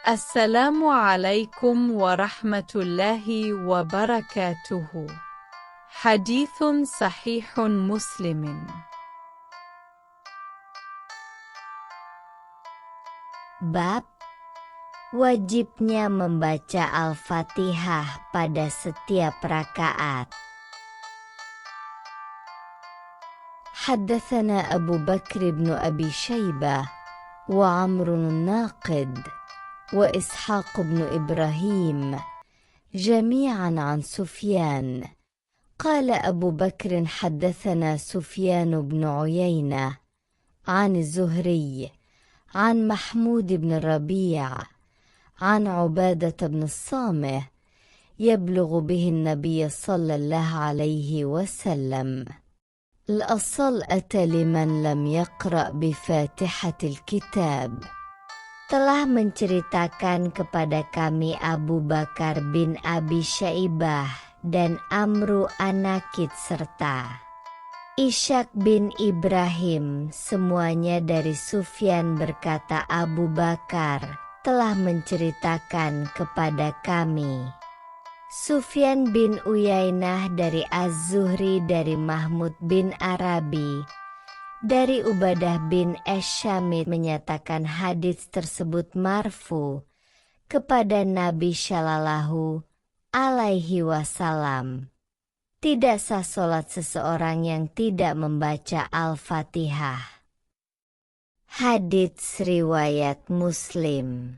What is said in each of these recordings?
السلام عليكم ورحمة الله وبركاته. حديث صحيح مسلم. Bab wajibnya membaca Al-Fatihah pada setiap rakaat. Haddatsana Abu Bakr bin Abi Syaibah wa Amrun an-Naqid wa Ishaq bin Ibrahim jami'an an Sufyan. قال أبو بكر حدثنا سفيان بن عيينة عن الزهري عن محمود بن الربيع عن عبادة بن الصامت يبلغ به النبي صلى الله عليه وسلم. الأصل أتى لمن لم يقرأ بفاتحة الكتاب. Telah menceritakan kepada kami Abu Bakar bin Abi Syaibah dan Amru an-Naqid serta Ishaq bin Ibrahim, semuanya dari Sufyan berkata Abu Bakar telah menceritakan kepada kami. Sufyan bin Uyainah dari Az-Zuhri dari Mahmud bin Arabi dari Ubadah bin Ash-Shamit menyatakan hadits tersebut marfu kepada Nabi Shallallahu alaihi wasallam. Tidak sah solat seseorang yang tidak membaca Al-Fatihah. Hadits riwayat Muslim.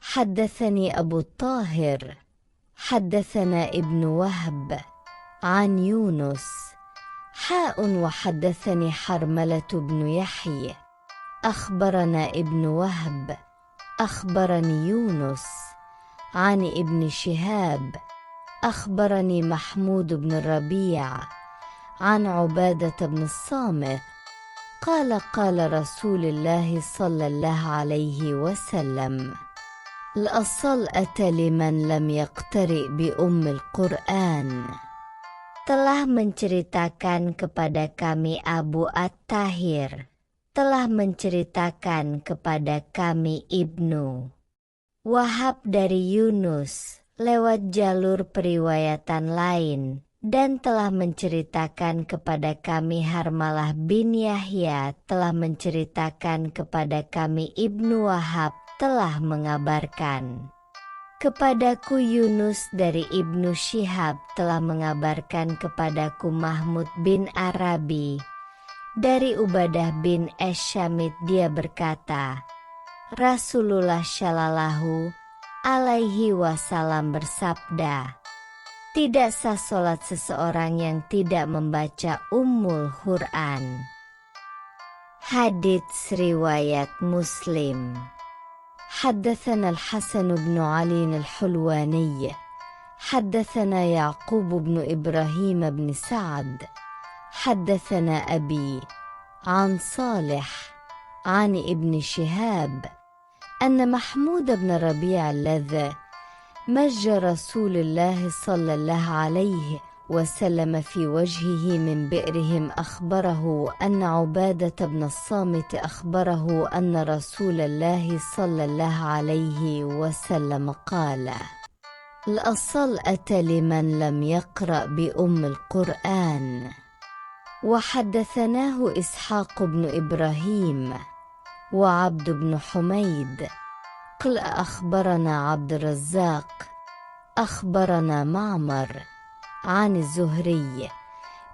Haddatsani Abu Tahir haddatsana Ibnu Wahb an Yunus wa haddatsani Harmalah bin Yahya akhbarana Ibnu Wahb akhbarani Yunus an Ibn Shihab أخبرني محمود بن الربيع عن عبادة بن الصامت قال قال رسول الله صلى الله عليه وسلم الأصل أتى لمن لم يقترئ بأم القرآن. Telah menceritakan kepada kami Abu At-Tahir, telah menceritakan kepada kami Ibnu Wahab dari Yunus lewat jalur periwayatan lain, dan telah menceritakan kepada kami Harmalah bin Yahya telah menceritakan kepada kami Ibnu Wahab telah mengabarkan kepadaku Yunus dari Ibnu Shihab telah mengabarkan kepadaku Mahmud bin Arabi dari Ubadah bin Ash-Shamit, dia berkata Rasulullah Shallallahu alaihi wasallam bersabda, tidak sah solat seseorang yang tidak membaca Ummul Quran. Hadits riwayat Muslim. Haddatsana Al-Hasan bin Ali Al-Hulwani haddatsana Yaqub bin Ibrahim bin Sa'd haddatsana Abi an Salih an Ibn Shihab أن محمود بن ربيع الذي مج رسول الله صلى الله عليه وسلم في وجهه من بئرهم أخبره أن عبادة بن الصامت أخبره أن رسول الله صلى الله عليه وسلم قال الأصل أتى لمن لم يقرأ بأم القرآن. وحدثناه إسحاق بن إبراهيم وعبد بن حميد قال أخبرنا عبد الرزاق أخبرنا معمر عن الزهري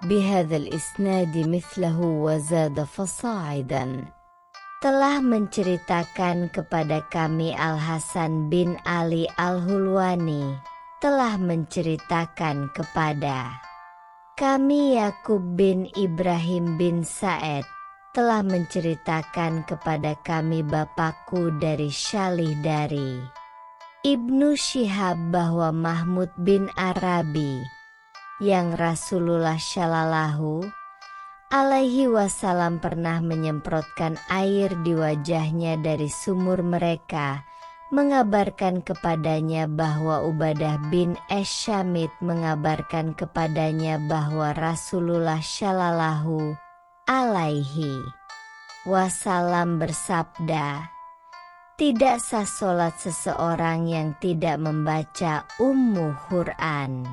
بهذا الإسناد مثله وزاد فصاعدا. Telah menceritakan kepada kami Al-Hasan bin Ali Al-Hulwani, telah menceritakan kepada kami Yakub bin Ibrahim bin Sa'id, telah menceritakan kepada kami bapakku dari Syalih dari Ibnu Shihab bahwa Mahmud bin Arabi yang Rasulullah Shallallahu alaihi wasallam pernah menyemprotkan air di wajahnya dari sumur mereka, mengabarkan kepadanya bahwa Ubadah bin Ash-Shamit mengabarkan kepadanya bahwa Rasulullah Shallallahu alaihi wasallam bersabda, Tidak sah sholat seseorang yang tidak membaca Quran.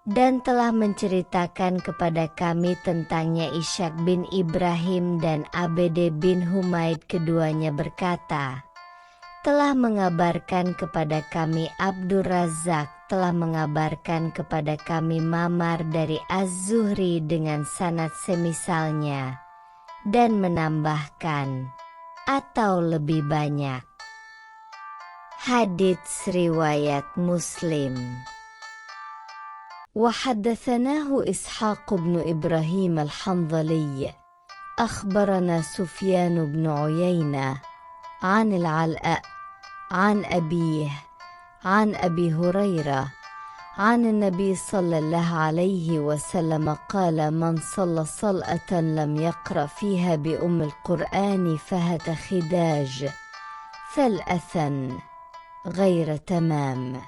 Dan telah menceritakan kepada kami tentangnya Ishaq bin Ibrahim dan Abd bin Humaid, keduanya berkata, telah mengabarkan kepada kami Abdur Razzaq, telah mengabarkan kepada kami Ma'mar dari Az-Zuhri dengan sanad semisalnya, dan menambahkan, atau lebih banyak. Hadits riwayat Muslim. وحدثناه إسحاق بن إبراهيم الحنظلي أخبرنا سفيان بن عيينة عن العلاء عن أبيه عن أبي هريرة عن النبي صلى الله عليه وسلم قال من صلى صلاة لم يقرأ فيها بأم القرآن فهت خداج ثلاثا غير تمام.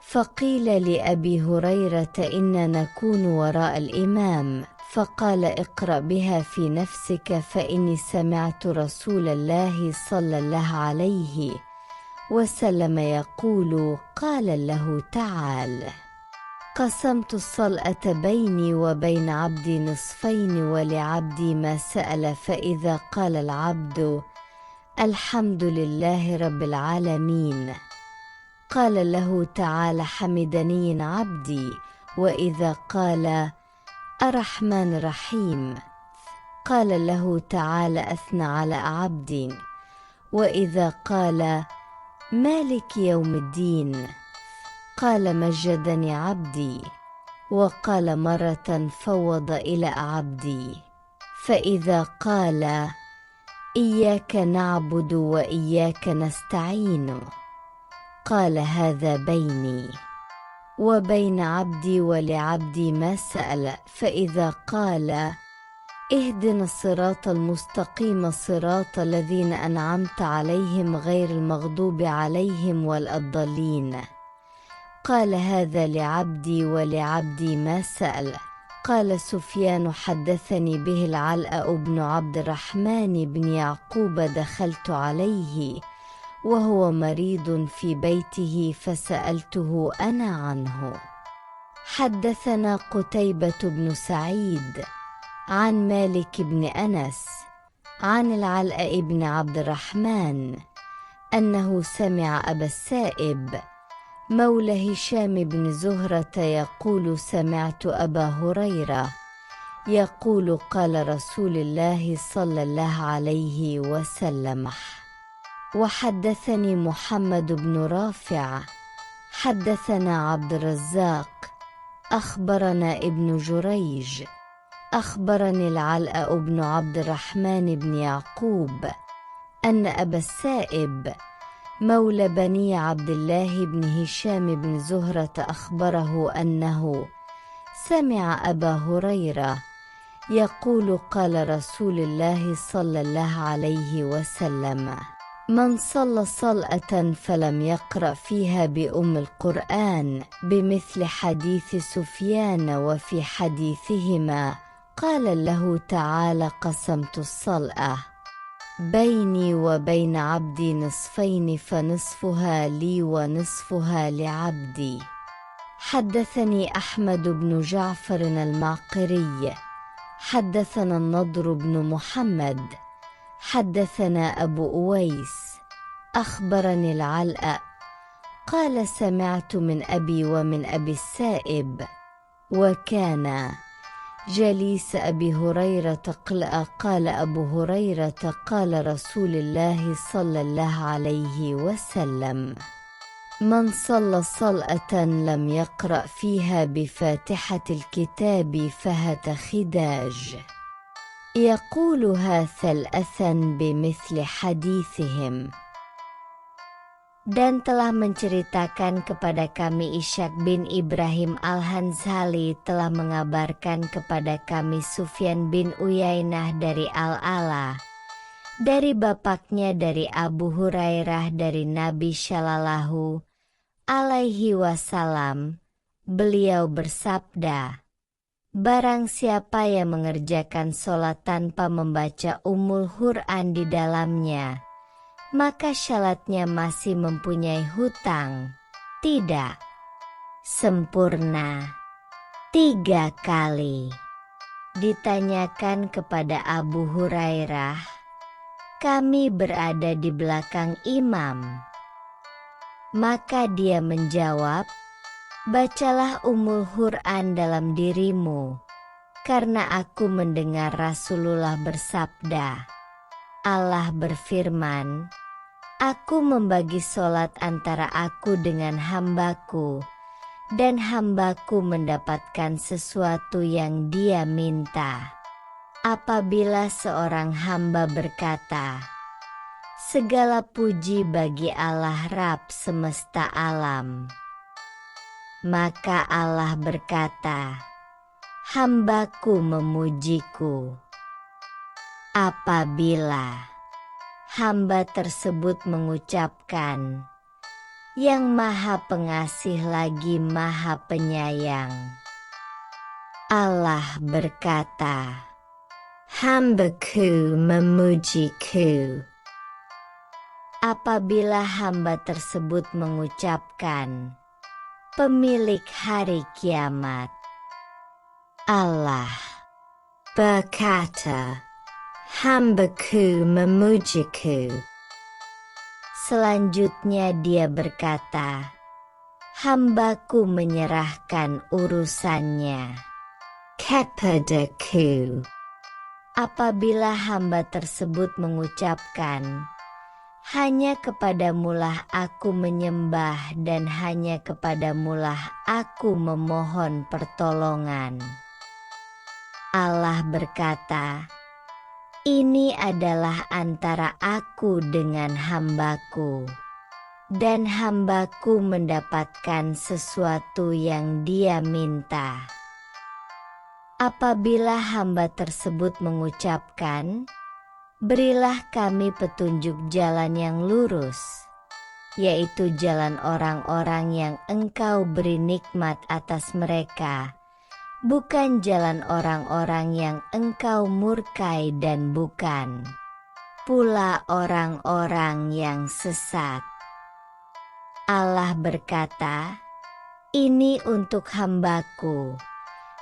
فقيل لأبي هريرة إن نكون وراء الإمام، فقال اقرأ بها في نفسك فإني سمعت رسول الله صلى الله عليه وسلم يقول قال له تعال قسمت الصلاة بيني وبين عبدي نصفين ولعبدي ما سأل، فإذا قال العبد الحمد لله رب العالمين قال له تعالى حمدني عبدي، وإذا قال الرحمن الرحيم قال له تعالى أثنى على عبدي، وإذا قال مالك يوم الدين قال مجدني عبدي، وقال مرة فوض إلى عبدي، فإذا قال إياك نعبد وإياك نستعين قال هذا بيني وبين عبدي ولعبدي ما سأل، فإذا قال اهدنا الصراط المستقيم صراط الذين أنعمت عليهم غير المغضوب عليهم ولا الضالين قال هذا لعبدي ولعبدي ما سأل. قال سفيان حدثني به العلاء بن عبد الرحمن بن يعقوب دخلت عليه وهو مريض في بيته فسألته أنا عنه. حدثنا قتيبة بن سعيد عن مالك بن أنس عن العلاء بن عبد الرحمن أنه سمع أبا السائب مولى هشام بن زهرة يقول سمعت أبا هريرة يقول قال رسول الله صلى الله عليه وسلم. وحدثني محمد بن رافع حدثنا عبد الرزاق أخبرنا ابن جريج أخبرني العلاء بن عبد الرحمن بن يعقوب أن أبا السائب مولى بني عبد الله بن هشام بن زهرة أخبره أنه سمع أبا هريرة يقول قال رسول الله صلى الله عليه وسلم من صلى صلاة فلم يقرأ فيها بأم القرآن بمثل حديث سفيان وفي حديثهما قال له تعالى قسمت الصلاة بيني وبين عبدي نصفين فنصفها لي ونصفها لعبدي. حدثني أحمد بن جعفر المعقري حدثنا النضر بن محمد حدثنا أبو أويس أخبرني العلاء قال سمعت من أبي ومن أبي السائب وكان جليس أبي هريرة قال أبو هريرة قال رسول الله صلى الله عليه وسلم من صلى صلاة لم يقرأ فيها بفاتحة الكتاب فهت خداج يقولها ثلاثا بمثل حديثهم. Dan telah menceritakan kepada kami Ishaq bin Ibrahim al-Hanzali telah mengabarkan kepada kami Sufyan bin Uyainah dari Al-Ala dari bapaknya dari Abu Hurairah dari Nabi Shallallahu alaihi wasallam, beliau bersabda, barang siapa yang mengerjakan sholat tanpa membaca Ummul Quran di dalamnya, maka syalatnya masih mempunyai hutang, tidak sempurna. 3 kali ditanyakan kepada Abu Hurairah, kami berada di belakang imam. Maka dia menjawab, bacalah Ummul Quran dalam dirimu, karena aku mendengar Rasulullah bersabda, Allah berfirman, aku membagi solat antara aku dengan hambaku, dan hambaku mendapatkan sesuatu yang dia minta. Apabila seorang hamba berkata, segala puji bagi Allah Rabb semesta alam, maka Allah berkata, hambaku memujiku. Apabila hamba tersebut mengucapkan, Yang Maha Pengasih lagi Maha Penyayang, Allah berkata, hambaku memujiku. Apabila hamba tersebut mengucapkan, pemilik hari kiamat, Allah berkata, hambaku memujiku. Selanjutnya dia berkata, hambaku menyerahkan urusannya kepadaku. Apabila hamba tersebut mengucapkan, hanya kepadamulah aku menyembah dan hanya kepadamulah aku memohon pertolongan, Allah berkata, ini adalah antara aku dengan hambaku, dan hambaku mendapatkan sesuatu yang dia minta. Apabila hamba tersebut mengucapkan, berilah kami petunjuk jalan yang lurus, yaitu jalan orang-orang yang engkau beri nikmat atas mereka, bukan jalan orang-orang yang engkau murkai dan bukan pula orang-orang yang sesat. Allah berkata, ini untuk hambaku,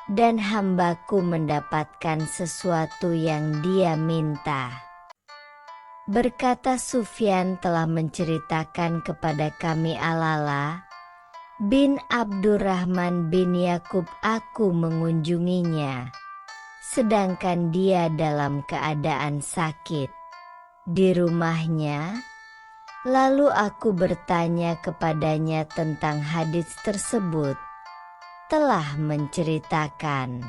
dan hambaku mendapatkan sesuatu yang dia minta. Berkata Sufyan telah menceritakan kepada kami Alala bin Abdurrahman bin Yakub, aku mengunjunginya, sedangkan dia dalam keadaan sakit di rumahnya. Lalu aku bertanya kepadanya tentang hadits tersebut. Telah menceritakan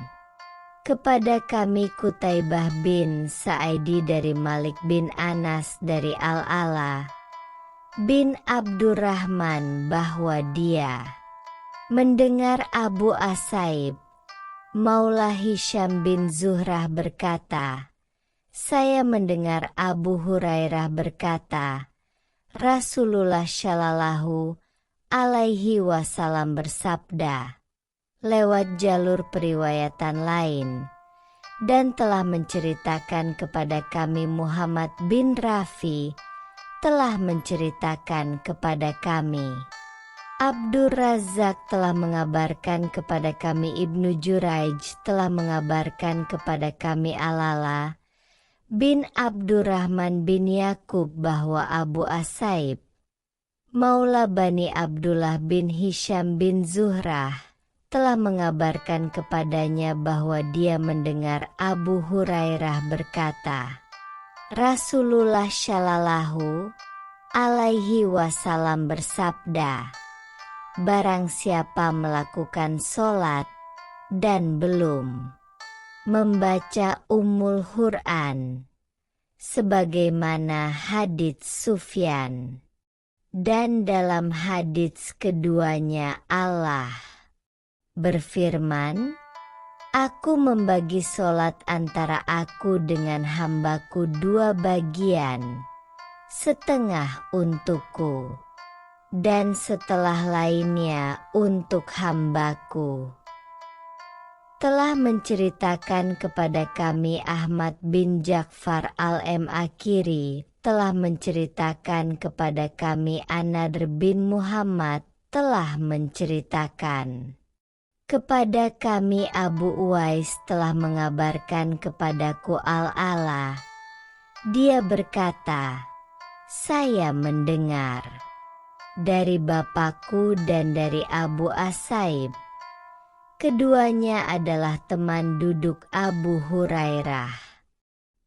kepada kami Qutaibah bin Sa'idi dari Malik bin Anas dari Al-Ala bin Abdurrahman bahwa dia mendengar Abu Asaib Maula Hisham bin Zuhrah berkata, saya mendengar Abu Hurairah berkata, Rasulullah Shallallahu Alaihi Wasallam bersabda, lewat jalur periwayatan lain, dan telah menceritakan kepada kami Muhammad bin Rafi telah menceritakan kepada kami. Abdur Razak telah mengabarkan kepada kami, Ibnu Juraij telah mengabarkan kepada kami Alala bin Abdurrahman bin Yakub bahwa Abu Asaib Maula Bani Abdullah bin Hisham bin Zuhrah telah mengabarkan kepadanya bahwa dia mendengar Abu Hurairah berkata, Rasulullah Shallallahu Alaihi Wasallam bersabda, barang siapa melakukan sholat dan belum membaca Ummul Quran, sebagaimana hadits Sufyan, dan dalam hadits keduanya Allah berfirman, aku membagi solat antara aku dengan hambaku 2 bagian, setengah untukku, dan setelah lainnya untuk hambaku. Telah menceritakan kepada kami Ahmad bin Ja'far al-Makiri telah menceritakan kepada kami, An-Nadr bin Muhammad telah menceritakan kepada kami, Abu Uwais telah mengabarkan kepadaku Al-Ala. Dia berkata, saya mendengar dari bapakku dan dari Abu Asaib. Keduanya adalah teman duduk Abu Hurairah.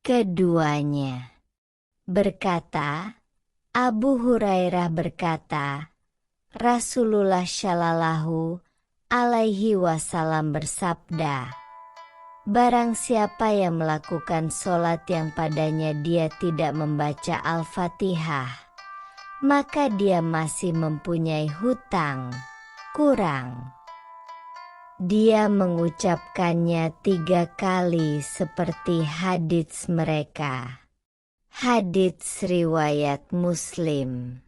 Keduanya berkata, Abu Hurairah berkata, Rasulullah Shallallahu alaihi wasallam bersabda, barang siapa yang melakukan sholat yang padanya dia tidak membaca Al-Fatihah, maka dia masih mempunyai hutang kurang. Dia mengucapkannya 3 kali seperti hadits mereka. Hadits riwayat Muslim.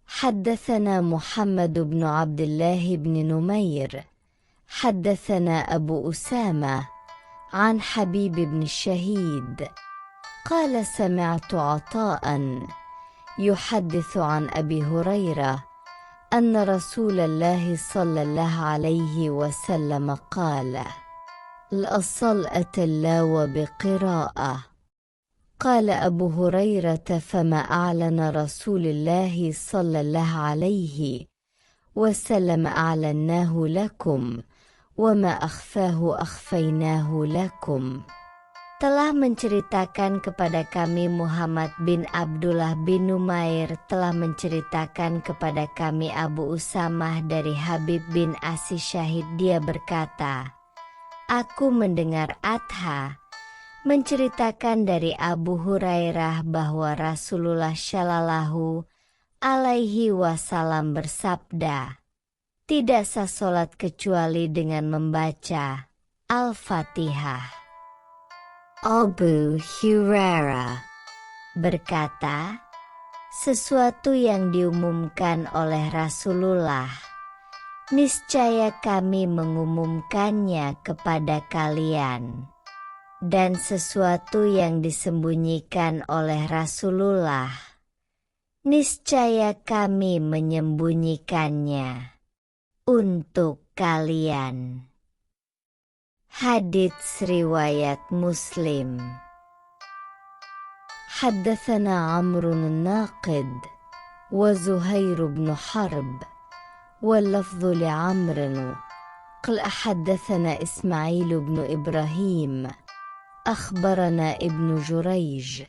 حدثنا محمد بن عبد الله بن نمير حدثنا أبو أسامة عن حبيب بن الشهيد قال سمعت عطاء يحدث عن أبي هريرة أن رسول الله صلى الله عليه وسلم قال لا صلاة إلا وبقراءة. قال أبو هريرة فما أعلن رسول الله صلى الله عليه وسلم أعلناه لكم وما أخفاه أخفيناه لكم. Telah menceritakan kepada kami Muhammad bin Abdullah bin Numair, telah menceritakan kepada kami Abu Usamah dari Habib bin Asi Syahid. Dia berkata, aku mendengar Atha menceritakan dari Abu Hurairah bahwa Rasulullah Shallallahu alaihi wasallam bersabda, tidak sah sholat kecuali dengan membaca Al-Fatihah. Abu Hurairah berkata, sesuatu yang diumumkan oleh Rasulullah, niscaya kami mengumumkannya kepada kalian. Dan sesuatu yang disembunyikan oleh Rasulullah, niscaya kami menyembunyikannya untuk kalian. Hadits riwayat Muslim. Haddatsana Amrun an-Naqid wa Zuhair bin Harb wal lafdhu li Amrin qala haddatsana Ismail bin Ibrahim أخبرنا ابن جريج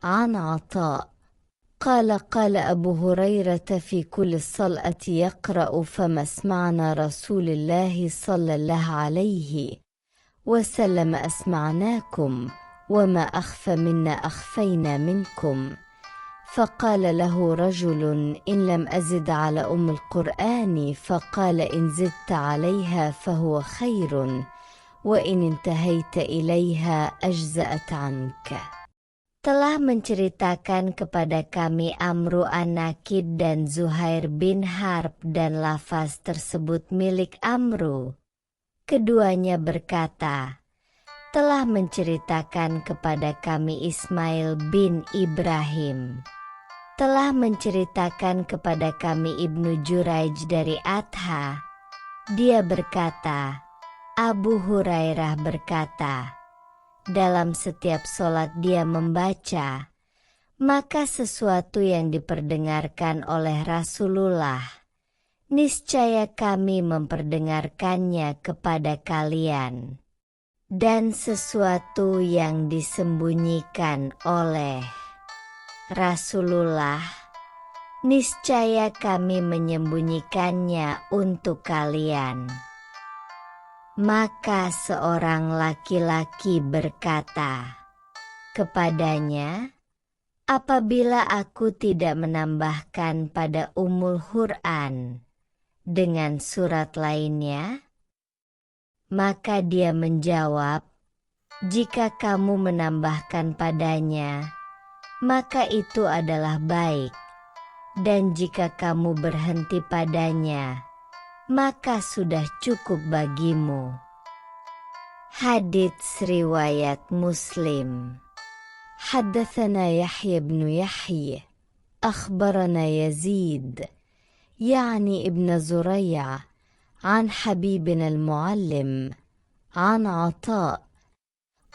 عن عطاء قال أبو هريرة في كل الصلاة يقرأ فما سمعنا رسول الله صلى الله عليه وسلم أسمعناكم وما أخفى منا أخفينا منكم. فقال له رجل إن لم أزد على القرآن فقال إن زدت عليها فهو خير وَإِنْ انْتَهَيْتَ إِلَيْهَا أَجْزَأَتْ عَنْكَ. Telah menceritakan kepada kami Amru an-Nakid dan Zuhair bin Harb, dan lafaz tersebut milik Amru. Keduanya berkata, telah menceritakan kepada kami Ismail bin Ibrahim. Telah menceritakan kepada kami Ibnu Juraij dari Atha. Dia berkata, Abu Hurairah berkata, dalam setiap sholat dia membaca, maka sesuatu yang diperdengarkan oleh Rasulullah, niscaya kami memperdengarkannya kepada kalian. Dan sesuatu yang disembunyikan oleh Rasulullah, niscaya kami menyembunyikannya untuk kalian. Maka seorang laki-laki berkata kepadanya, apabila aku tidak menambahkan pada Ummul Qur'an dengan surat lainnya? Maka dia menjawab, jika kamu menambahkan padanya, maka itu adalah baik, dan jika kamu berhenti padanya, maka sudah cukup bagimu. Hadits riwayat Muslim. حدثنا يحيى بن يحيى أخبرنا يزيد يعني ابن زريع عن حبيبنا المعلم عن عطاء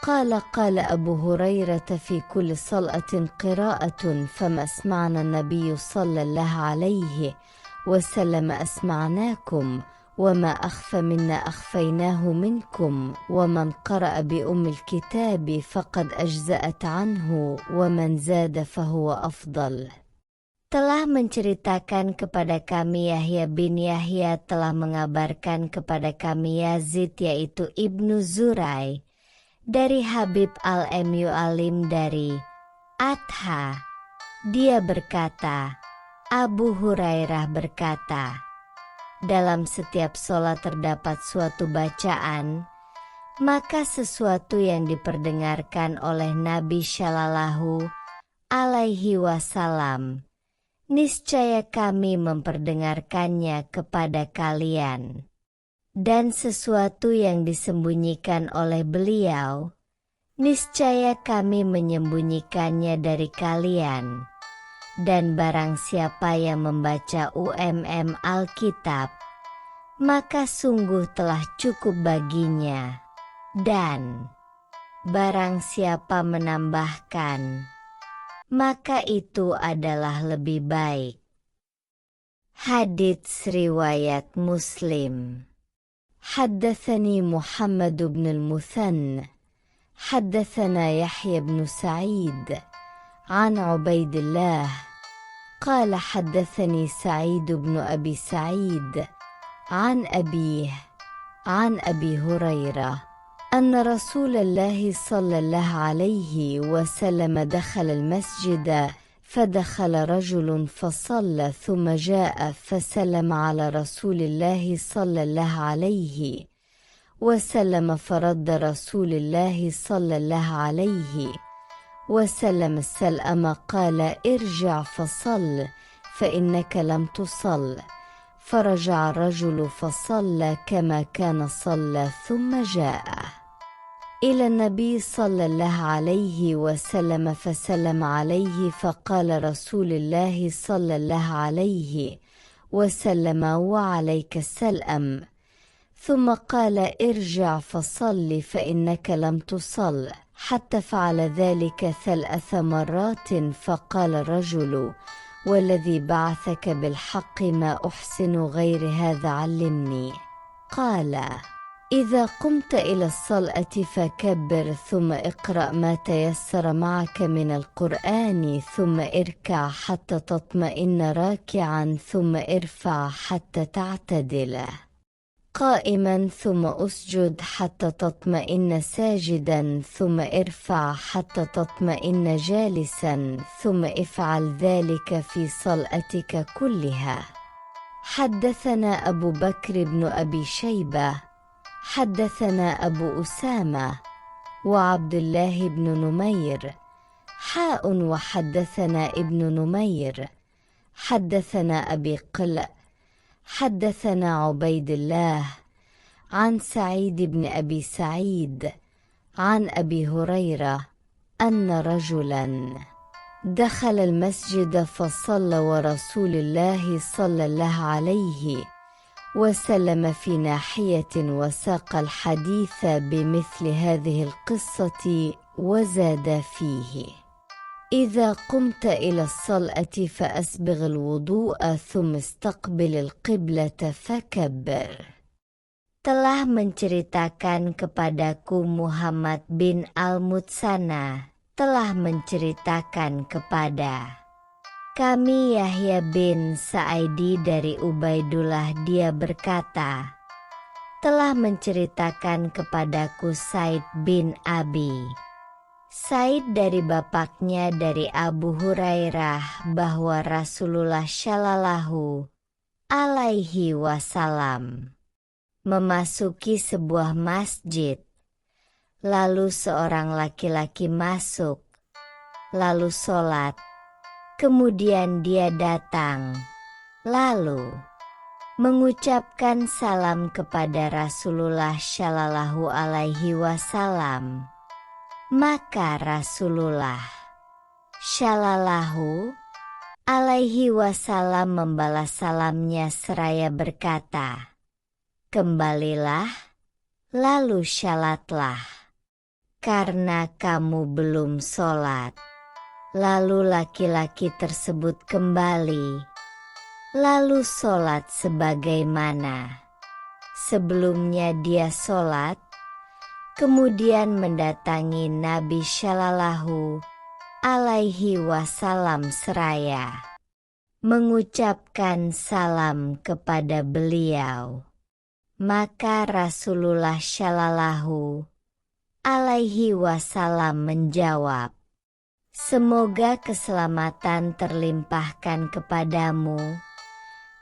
قال قال أبو هريرة في كل صلاة قراءة فما أسمعنا النبي صلى الله عليه وسلم أسمعناكم وما أخفى منا أخفيناه منكم ومن قرأ بأم الكتاب فقد أجزأت عنه ومن زاد فهو أفضل. Telah menceritakan kepada kami Yahya bin Yahya telah mengabarkan kepada kami Yazid yaitu Ibnu Zurai dari Habib al-Mu'allim dari Atha. Dia berkata, Abu Hurairah berkata, dalam setiap sholat terdapat suatu bacaan, maka sesuatu yang diperdengarkan oleh Nabi Shallallahu Alaihi Wasallam, niscaya kami memperdengarkannya kepada kalian. Dan sesuatu yang disembunyikan oleh beliau, niscaya kami menyembunyikannya dari kalian. Dan barang siapa yang membaca Alkitab, maka sungguh telah cukup baginya. Dan barang siapa menambahkan, maka itu adalah lebih baik. Hadits riwayat Muslim. Haddatsani Muhammad bin al-Muthanna haddatsana Yahya bin Sa'id an Ubaidillah قال حدثني سعيد بن أبي سعيد عن أبيه عن أبي هريرة أن رسول الله صلى الله عليه وسلم دخل المسجد فدخل رجل فصلى ثم جاء فسلم على رسول الله صلى الله عليه وسلم فرد رسول الله صلى الله عليه وسلم السلام قال ارجع فصل فإنك لم تصل فرجع الرجل فصلى كما كان صلى ثم جاء إلى النبي صلى الله عليه وسلم فسلم عليه فقال رسول الله صلى الله عليه وسلم وعليك السلام ثم قال ارجع فصل فإنك لم تصل حتى فعل ذلك 3 مرات فقال الرجل والذي بعثك بالحق ما أحسن غير هذا علمني قال إذا قمت إلى الصلاة فكبر ثم اقرأ ما تيسر معك من القرآن ثم اركع حتى تطمئن راكعا ثم ارفع حتى تعتدل قائما ثم أسجد حتى تطمئن ساجدا ثم ارفع حتى تطمئن جالسا ثم افعل ذلك في صلاتك كلها. حدثنا أبو بكر بن أبي شيبة حدثنا أبو أسامة وعبد الله بن نمير وحدثنا ابن نمير حدثنا أبي قلة حدثنا عبيد الله عن سعيد بن أبي سعيد عن أبي هريرة أن رجلا دخل المسجد فصلى ورسول الله صلى الله عليه وسلم في ناحية وساق الحديث بمثل هذه القصة وزاد فيه إذا قمت إلى الصلاة فأسبغ الوضوء ثم استقبل القبلة فكبر. Telah menceritakan kepadaku Muhammad bin Al-Mutsana, telah menceritakan kepada kami Yahya bin Sa'idi dari Ubaidullah, dia berkata, telah menceritakan kepadaku Said bin Abi Said dari bapaknya dari Abu Hurairah bahwa Rasulullah Shallallahu Alaihi Wasallam memasuki sebuah masjid. Lalu seorang laki-laki masuk, lalu sholat. Kemudian dia datang, lalu mengucapkan salam kepada Rasulullah Shallallahu Alaihi Wasallam. Maka Rasulullah Shallallahu alaihi wasallam membalas salamnya seraya berkata, "Kembalilah, lalu syalatlah, karena kamu belum sholat." Lalu laki-laki tersebut kembali, lalu sholat sebagaimana sebelumnya dia sholat, kemudian mendatangi Nabi Shallallahu alaihi wasallam seraya mengucapkan salam kepada beliau. Maka Rasulullah Shallallahu alaihi wasallam menjawab, "Semoga keselamatan terlimpahkan kepadamu."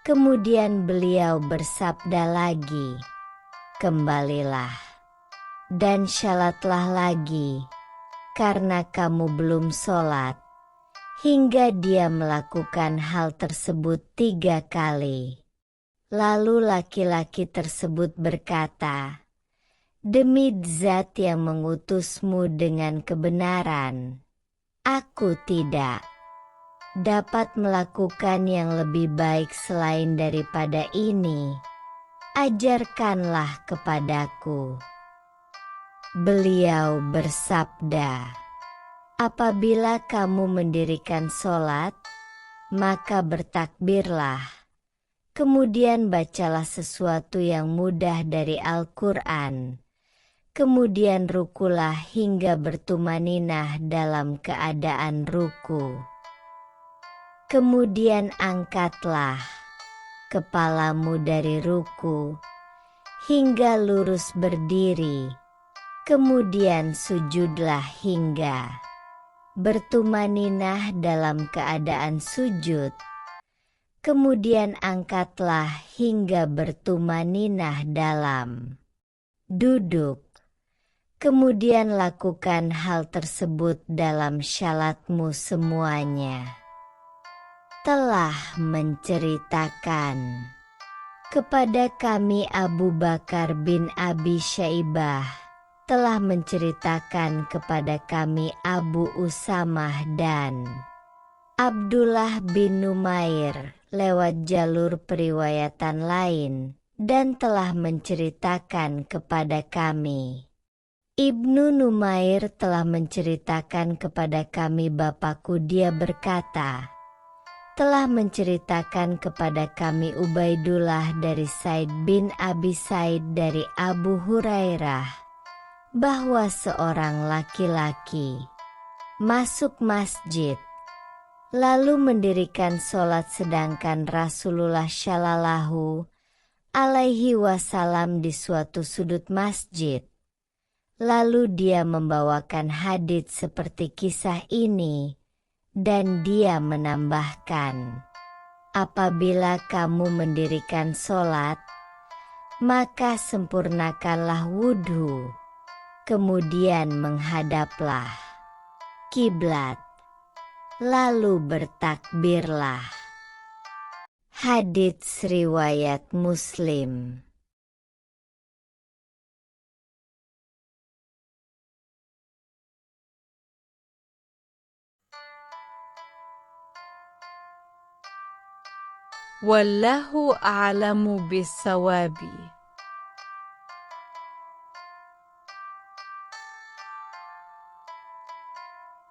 Kemudian beliau bersabda lagi, "Kembalilah dan syalatlah lagi, karena kamu belum sholat." Hingga dia melakukan hal tersebut 3 kali. Lalu laki-laki tersebut berkata, "Demi Zat yang mengutusmu dengan kebenaran, aku tidak dapat melakukan yang lebih baik selain daripada ini. Ajarkanlah kepadaku." Beliau bersabda, "Apabila kamu mendirikan sholat, maka bertakbirlah. Kemudian bacalah sesuatu yang mudah dari Al-Quran. Kemudian rukulah hingga bertumaninah dalam keadaan ruku. Kemudian angkatlah kepalamu dari ruku hingga lurus berdiri. Kemudian sujudlah hingga bertumaninah dalam keadaan sujud. Kemudian angkatlah hingga bertumaninah dalam duduk. Kemudian lakukan hal tersebut dalam syalatmu semuanya." Telah menceritakan kepada kami Abu Bakar bin Abi Syaibah, telah menceritakan kepada kami Abu Usamah dan Abdullah bin Numair lewat jalur periwayatan lain, dan telah menceritakan kepada kami Ibnu Numair telah menceritakan kepada kami bapakku, dia berkata, telah menceritakan kepada kami Ubaidullah dari Said bin Abi Said dari Abu Hurairah bahwa seorang laki-laki masuk masjid lalu mendirikan sholat sedangkan Rasulullah Shallallahu alaihi wasallam di suatu sudut masjid. Lalu dia membawakan hadits seperti kisah ini dan dia menambahkan, "Apabila kamu mendirikan sholat, maka sempurnakanlah wudhu. Kemudian menghadaplah kiblat, lalu bertakbirlah." Hadits riwayat Muslim. Wallahu a'lamu bis-sawabi.